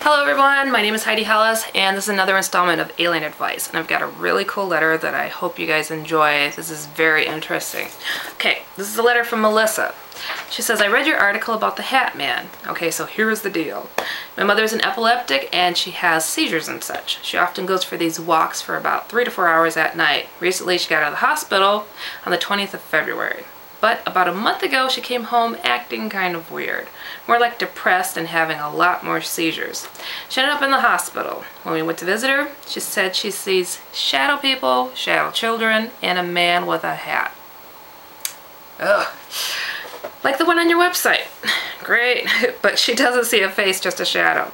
Hello everyone, my name is Heidi Hollis and this is another installment of Alien Advice, and I've got a really cool letter that I hope you guys enjoy. This is very interesting. Okay, this is a letter from Melissa. She says, I read your article about the Hat Man. Okay, so here's the deal. My mother's an epileptic and she has seizures and such. She often goes for these walks for about 3 to 4 hours at night. Recently she got out of the hospital on the 20th of February. But about a month ago, she came home acting kind of weird. More like depressed and having a lot more seizures. She ended up in the hospital. When we went to visit her, she said she sees shadow people, shadow children, and a man with a hat. Ugh. Like the one on your website. Great, but she doesn't see a face, just a shadow.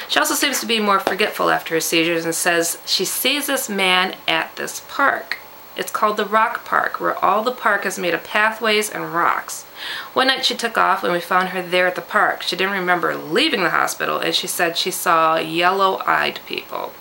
She also seems to be more forgetful after her seizures and says she sees this man at this park. It's called the Rock Park, where all the park is made of pathways and rocks. One night she took off when we found her there at the park. She didn't remember leaving the hospital, and she said she saw yellow-eyed people.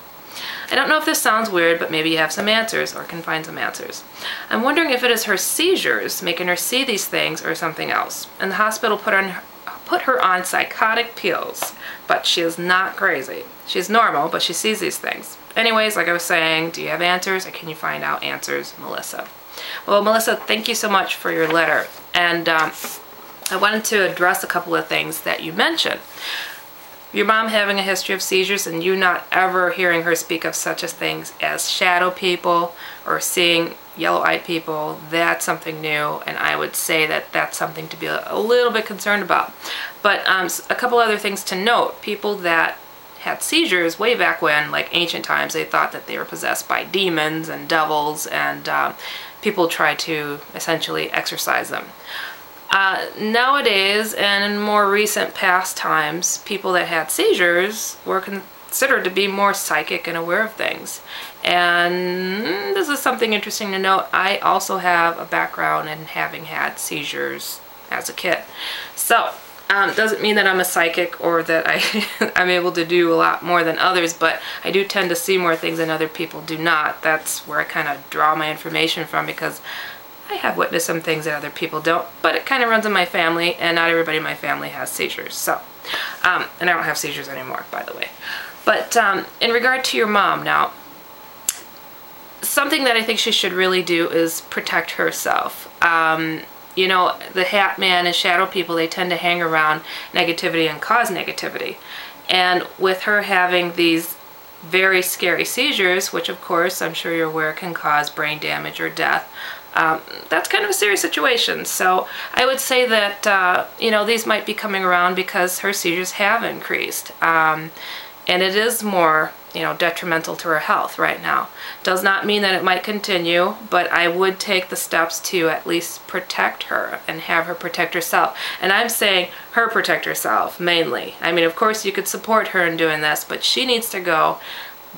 I don't know if this sounds weird, but maybe you have some answers or can find some answers. I'm wondering if it is her seizures making her see these things or something else. And the hospital put her on psychotic pills, but she is not crazy. She's normal, but she sees these things. Anyways, like I was saying, do you have answers or can you find out answers, Melissa? Well, Melissa, thank you so much for your letter. And I wanted to address a couple of things that you mentioned. Your mom having a history of seizures and you not ever hearing her speak of such as things as shadow people or seeing yellow-eyed people, that's something new, and I would say that that's something to be a little bit concerned about. But a couple other things to note. People that had seizures way back when, like ancient times, they thought that they were possessed by demons and devils, and people tried to essentially exorcise them. Nowadays, and in more recent past times, people that had seizures were considered to be more psychic and aware of things. And this is something interesting to note. I also have a background in having had seizures as a kid. So, doesn't mean that I'm a psychic or that I'm able to do a lot more than others, but I do tend to see more things than other people do not. That's where I kind of draw my information from, because I have witnessed some things that other people don't, but it kind of runs in my family, and not everybody in my family has seizures. So, and I don't have seizures anymore, by the way. But in regard to your mom now, something that I think she should really do is protect herself. You know, the Hat Man and shadow people, they tend to hang around negativity and cause negativity. And with her having these very scary seizures, which of course I'm sure you're aware can cause brain damage or death, that's kind of a serious situation. So I would say that, you know, these might be coming around because her seizures have increased. And it is more, you know, detrimental to her health right now. Does not mean that it might continue, but I would take the steps to at least protect her and have her protect herself. And I'm saying her protect herself, mainly. I mean, of course you could support her in doing this, but she needs to go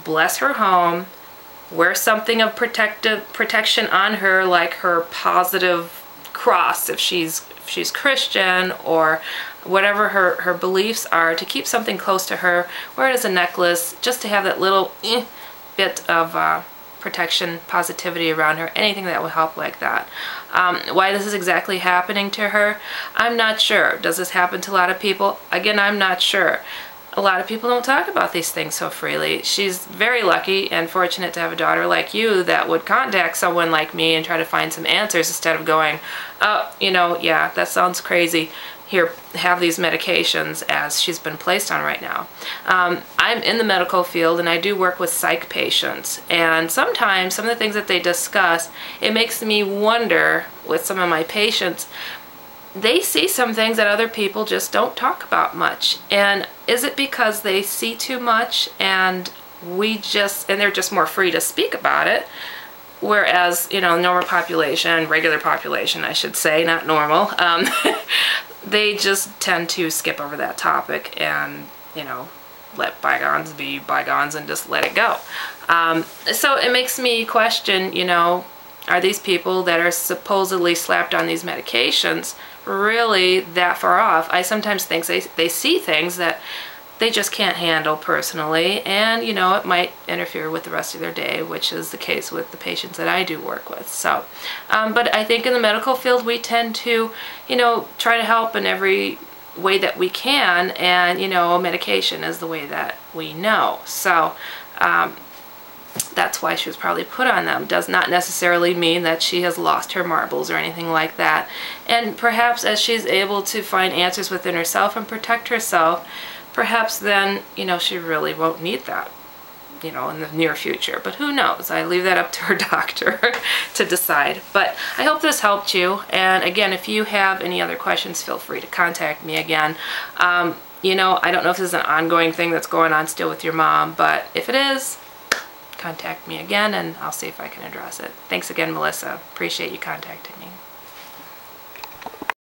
bless her home, wear something of protection on her, like her positive cross if she's Christian, or whatever her beliefs are, to keep something close to her, wear it as a necklace, just to have that little bit of protection, positivity around her, anything that will help like that. Why this is exactly happening to her, I'm not sure. Does this happen to a lot of people? Again, I'm not sure. A lot of people don't talk about these things so freely. She's very lucky and fortunate to have a daughter like you that would contact someone like me and try to find some answers instead of going, oh, you know, yeah, that sounds crazy. Here, have these medications, as she's been placed on right now. I'm in the medical field and I do work with psych patients, and sometimes some of the things that they discuss, it makes me wonder with some of my patients, they see some things that other people just don't talk about much. And is it because they see too much and they're just more free to speak about it? Whereas, you know, normal population, regular population, I should say, not normal, they just tend to skip over that topic and, you know, let bygones be bygones and just let it go. So it makes me question, you know, are these people that are supposedly slapped on these medications really that far off? I sometimes think they see things that they just can't handle personally, and you know, it might interfere with the rest of their day, which is the case with the patients that I do work with. So but I think in the medical field we tend to, you know, try to help in every way that we can, and you know, medication is the way that we know. So that's why she was probably put on them. Does not necessarily mean that she has lost her marbles or anything like that. And perhaps as she's able to find answers within herself and protect herself, perhaps then, you know, she really won't need that, you know, in the near future. But who knows? I leave that up to her doctor to decide. But I hope this helped you. And again, if you have any other questions, feel free to contact me again. You know, I don't know if this is an ongoing thing that's going on still with your mom, but if it is, contact me again and I'll see if I can address it. Thanks again, Melissa. Appreciate you contacting me.